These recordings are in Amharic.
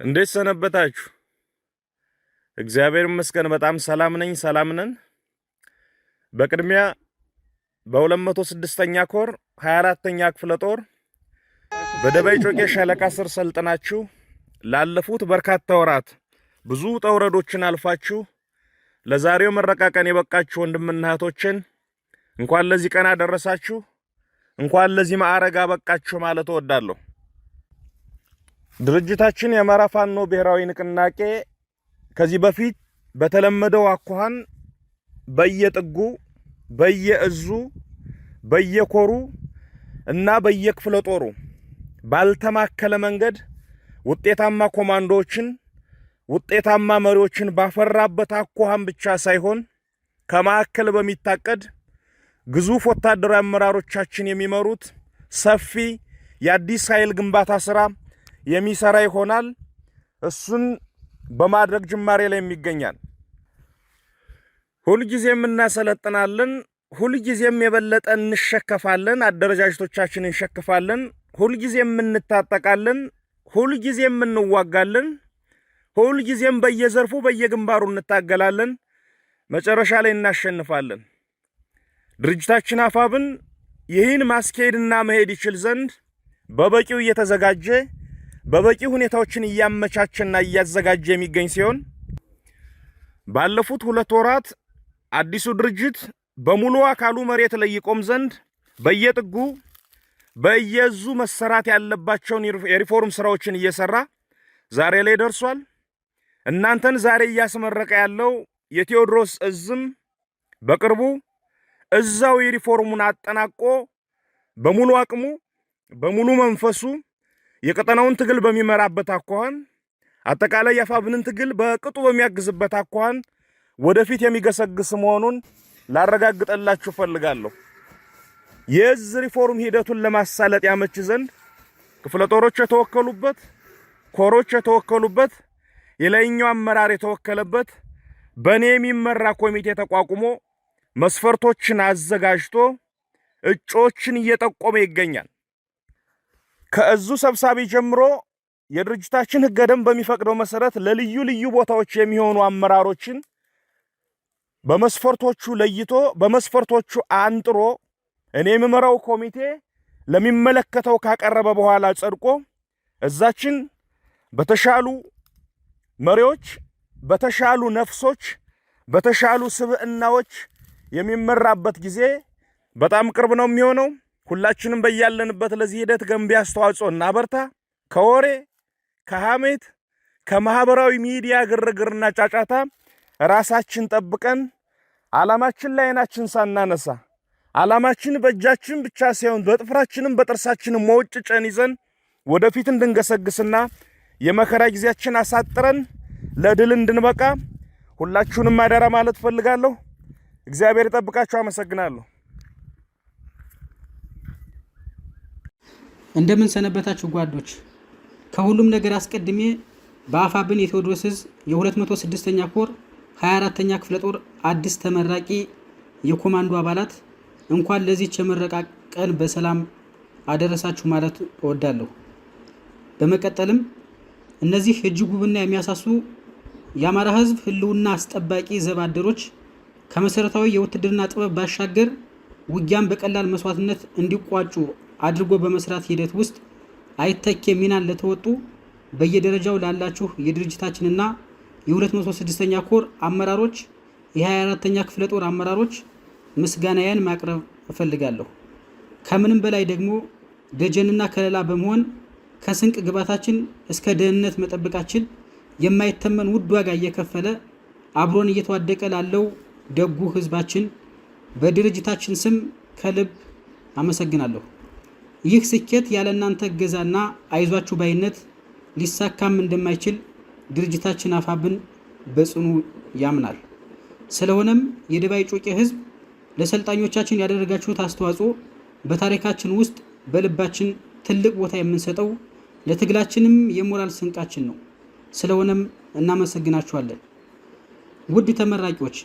እንዴት ሰነበታችሁ? እግዚአብሔር ይመስገን በጣም ሰላም ነኝ፣ ሰላም ነን። በቅድሚያ በ206ኛ ኮር 24ኛ ክፍለ ጦር በደባይ ጮቄ ሻለቃ ስር ሰልጥናችሁ ላለፉት በርካታ ወራት ብዙ ተውረዶችን አልፋችሁ ለዛሬው መረቃቀን የበቃችሁ ወንድምና እህቶችን እንኳን ለዚህ ቀን አደረሳችሁ፣ እንኳን ለዚህ ማዕረግ አበቃችሁ ማለት እወዳለሁ። ድርጅታችን የአማራ ፋኖ ብሔራዊ ንቅናቄ ከዚህ በፊት በተለመደው አኳኋን በየጥጉ በየእዙ በየኮሩ እና በየክፍለ ጦሩ ባልተማከለ መንገድ ውጤታማ ኮማንዶዎችን ውጤታማ መሪዎችን ባፈራበት አኳኋን ብቻ ሳይሆን ከማዕከል በሚታቀድ ግዙፍ ወታደራዊ አመራሮቻችን የሚመሩት ሰፊ የአዲስ ኃይል ግንባታ ስራ የሚሰራ ይሆናል። እሱን በማድረግ ጅማሬ ላይ የሚገኛል። ሁልጊዜም እናሰለጥናለን፣ ሁልጊዜም የበለጠ እንሸከፋለን፣ አደረጃጀቶቻችንን እንሸክፋለን፣ ሁልጊዜም እንታጠቃለን፣ ሁልጊዜም እንዋጋለን፣ ሁልጊዜም በየዘርፉ በየግንባሩ እንታገላለን፣ መጨረሻ ላይ እናሸንፋለን። ድርጅታችን አፋብን ይህን ማስኬድና መሄድ ይችል ዘንድ በበቂው እየተዘጋጀ በበቂ ሁኔታዎችን እያመቻቸና እያዘጋጀ የሚገኝ ሲሆን ባለፉት 2 ወራት አዲሱ ድርጅት በሙሉ አካሉ መሬት ላይ ይቆም ዘንድ በየጥጉ በየዙ መሰራት ያለባቸውን የሪፎርም ስራዎችን እየሰራ ዛሬ ላይ ደርሷል። እናንተን ዛሬ እያስመረቀ ያለው የቴዎድሮስ እዝም በቅርቡ እዛው የሪፎርሙን አጠናቆ በሙሉ አቅሙ በሙሉ መንፈሱ የቀጠናውን ትግል በሚመራበት አኳኋን አጠቃላይ የአፋብንን ትግል በቅጡ በሚያግዝበት አኳኋን ወደፊት የሚገሰግስ መሆኑን ላረጋግጠላችሁ ፈልጋለሁ። የእዝ ሪፎርም ሂደቱን ለማሳለጥ ያመች ዘንድ ክፍለ ጦሮች የተወከሉበት፣ ኮሮች የተወከሉበት፣ የላይኛው አመራር የተወከለበት በኔ የሚመራ ኮሚቴ ተቋቁሞ መስፈርቶችን አዘጋጅቶ እጮችን እየጠቆመ ይገኛል። ከእዙ ሰብሳቢ ጀምሮ የድርጅታችን ሕገ ደንብ በሚፈቅደው መሰረት ለልዩ ልዩ ቦታዎች የሚሆኑ አመራሮችን በመስፈርቶቹ ለይቶ በመስፈርቶቹ አንጥሮ እኔ የምመራው ኮሚቴ ለሚመለከተው ካቀረበ በኋላ ጸድቆ እዛችን በተሻሉ መሪዎች፣ በተሻሉ ነፍሶች፣ በተሻሉ ስብዕናዎች የሚመራበት ጊዜ በጣም ቅርብ ነው የሚሆነው። ሁላችንም በያለንበት ለዚህ ሂደት ገንቢ አስተዋጽኦ እናበርታ። ከወሬ ከሐሜት ከማህበራዊ ሚዲያ ግርግርና ጫጫታ ራሳችን ጠብቀን ዓላማችን ላይ አይናችን ሳናነሳ ዓላማችን በእጃችን ብቻ ሳይሆን በጥፍራችንም በጥርሳችንም መውጭጨን ይዘን ወደፊት እንድንገሰግስና የመከራ ጊዜያችን አሳጥረን ለድል እንድንበቃ ሁላችሁንም አደራ ማለት ፈልጋለሁ። እግዚአብሔር ይጠብቃችሁ። አመሰግናለሁ። እንደምን ሰነበታችሁ ጓዶች። ከሁሉም ነገር አስቀድሜ በአፋብን የቴዎድሮስ እዝ የ206ኛ ኮር 24ኛ ክፍለ ጦር አዲስ ተመራቂ የኮማንዶ አባላት እንኳን ለዚህ የምረቃ ቀን በሰላም አደረሳችሁ ማለት እወዳለሁ። በመቀጠልም እነዚህ እጅግ ውብና የሚያሳሱ የአማራ ሕዝብ ህልውና አስጠባቂ ዘባደሮች ከመሰረታዊ የውትድርና ጥበብ ባሻገር ውጊያን በቀላል መስዋዕትነት እንዲቋጩ አድርጎ በመስራት ሂደት ውስጥ አይተኬ ሚናን ለተወጡ በየደረጃው ላላችሁ የድርጅታችንና የ206ኛ ኮር አመራሮች፣ የ24ኛ ክፍለ ጦር አመራሮች ምስጋናዬን ማቅረብ እፈልጋለሁ። ከምንም በላይ ደግሞ ደጀንና ከለላ በመሆን ከስንቅ ግባታችን እስከ ደህንነት መጠበቃችን የማይተመን ውድ ዋጋ እየከፈለ አብሮን እየተዋደቀ ላለው ደጉ ህዝባችን በድርጅታችን ስም ከልብ አመሰግናለሁ። ይህ ስኬት ያለ እናንተ እገዛና አይዟችሁ ባይነት ሊሳካም እንደማይችል ድርጅታችን አፋብን በጽኑ ያምናል። ስለሆነም የደባይ ጮቄ ህዝብ ለሰልጣኞቻችን ያደረጋችሁት አስተዋጽኦ በታሪካችን ውስጥ በልባችን ትልቅ ቦታ የምንሰጠው ለትግላችንም የሞራል ስንቃችን ነው። ስለሆነም እናመሰግናችኋለን። ውድ ተመራቂዎች፣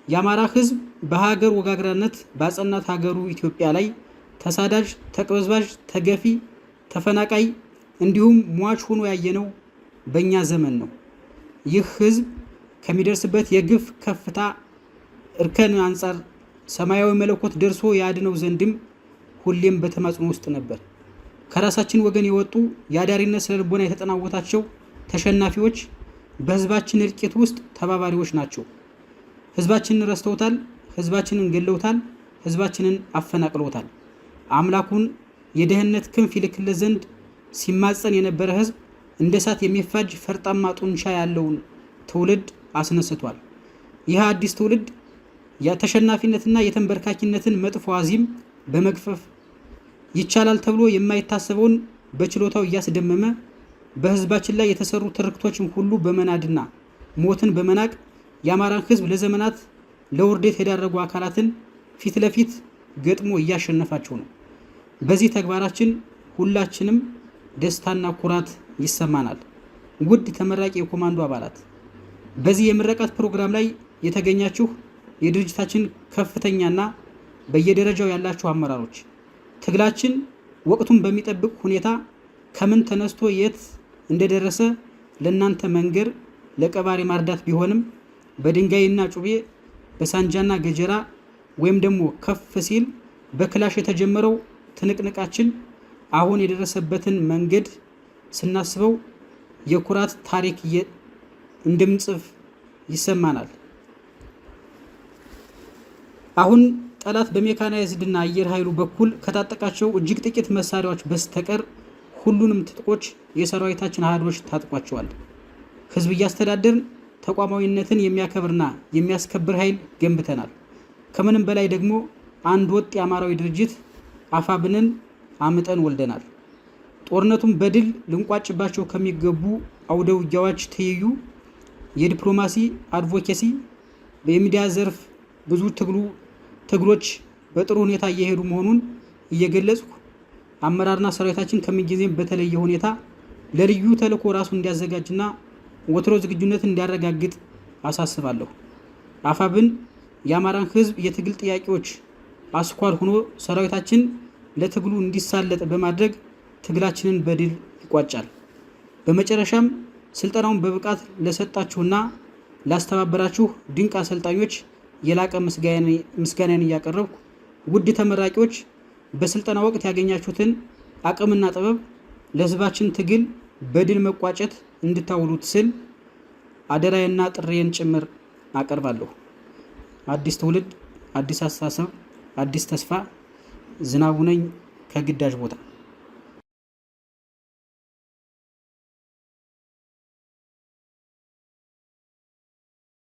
የአማራ ህዝብ በሀገር ወጋግራነት ባጸናት ሀገሩ ኢትዮጵያ ላይ ተሳዳጅ፣ ተቅበዝባዥ፣ ተገፊ፣ ተፈናቃይ እንዲሁም ሟች ሆኖ ያየነው በእኛ ዘመን ነው። ይህ ህዝብ ከሚደርስበት የግፍ ከፍታ እርከን አንጻር ሰማያዊ መለኮት ደርሶ ያድነው ዘንድም ሁሌም በተማጽኖ ውስጥ ነበር። ከራሳችን ወገን የወጡ የአዳሪነት ስነልቦና የተጠናወታቸው ተሸናፊዎች በህዝባችን እልቂት ውስጥ ተባባሪዎች ናቸው። ህዝባችንን ረስተውታል፣ ህዝባችንን ገለውታል፣ ህዝባችንን አፈናቅለውታል። አምላኩን የደህንነት ክንፍ ይልክለት ዘንድ ሲማጸን የነበረ ህዝብ እንደ እሳት የሚፋጅ ፈርጣማ ጡንቻ ያለውን ትውልድ አስነስቷል። ይህ አዲስ ትውልድ የተሸናፊነትና የተንበርካኪነትን መጥፎ አዚም በመግፈፍ ይቻላል ተብሎ የማይታሰበውን በችሎታው እያስደመመ በህዝባችን ላይ የተሰሩ ትርክቶችን ሁሉ በመናድና ሞትን በመናቅ የአማራን ህዝብ ለዘመናት ለውርደት የዳረጉ አካላትን ፊት ለፊት ገጥሞ እያሸነፋቸው ነው። በዚህ ተግባራችን ሁላችንም ደስታና ኩራት ይሰማናል። ውድ ተመራቂ የኮማንዶ አባላት፣ በዚህ የምረቃት ፕሮግራም ላይ የተገኛችሁ የድርጅታችን ከፍተኛና በየደረጃው ያላችሁ አመራሮች፣ ትግላችን ወቅቱን በሚጠብቅ ሁኔታ ከምን ተነስቶ የት እንደደረሰ ለእናንተ መንገር ለቀባሪ ማርዳት ቢሆንም በድንጋይና ጩቤ በሳንጃና ገጀራ ወይም ደግሞ ከፍ ሲል በክላሽ የተጀመረው ትንቅንቃችን አሁን የደረሰበትን መንገድ ስናስበው የኩራት ታሪክ እንደምንጽፍ ይሰማናል። አሁን ጠላት በሜካናይዝድና አየር ኃይሉ በኩል ከታጠቃቸው እጅግ ጥቂት መሳሪያዎች በስተቀር ሁሉንም ትጥቆች የሰራዊታችን አሃዶች ታጥቋቸዋል። ህዝብ እያስተዳደርን ተቋማዊነትን የሚያከብርና የሚያስከብር ኃይል ገንብተናል። ከምንም በላይ ደግሞ አንድ ወጥ የአማራዊ ድርጅት አፋብንን አምጠን ወልደናል። ጦርነቱን በድል ልንቋጭባቸው ከሚገቡ አውደ ውጊያዎች ትይዩ የዲፕሎማሲ አድቮኬሲ፣ በሚዲያ ዘርፍ ብዙ ትግሎች በጥሩ ሁኔታ እየሄዱ መሆኑን እየገለጽኩ አመራርና ሰራዊታችን ከምንጊዜም በተለየ ሁኔታ ለልዩ ተልዕኮ ራሱን እንዲያዘጋጅና ወትሮ ዝግጁነትን እንዲያረጋግጥ አሳስባለሁ። አፋብን የአማራን ህዝብ የትግል ጥያቄዎች አስኳል ሆኖ ሰራዊታችን ለትግሉ እንዲሳለጥ በማድረግ ትግላችንን በድል ይቋጫል። በመጨረሻም ስልጠናውን በብቃት ለሰጣችሁና ላስተባበራችሁ ድንቅ አሰልጣኞች የላቀ ምስጋናን እያቀረብኩ ውድ ተመራቂዎች በስልጠና ወቅት ያገኛችሁትን አቅምና ጥበብ ለህዝባችን ትግል በድል መቋጨት እንድታውሉት ስል አደራዬና ጥሬን ጭምር አቀርባለሁ። አዲስ ትውልድ፣ አዲስ አስተሳሰብ፣ አዲስ ተስፋ። ዝናቡ ነኝ ከግዳጅ ቦታ።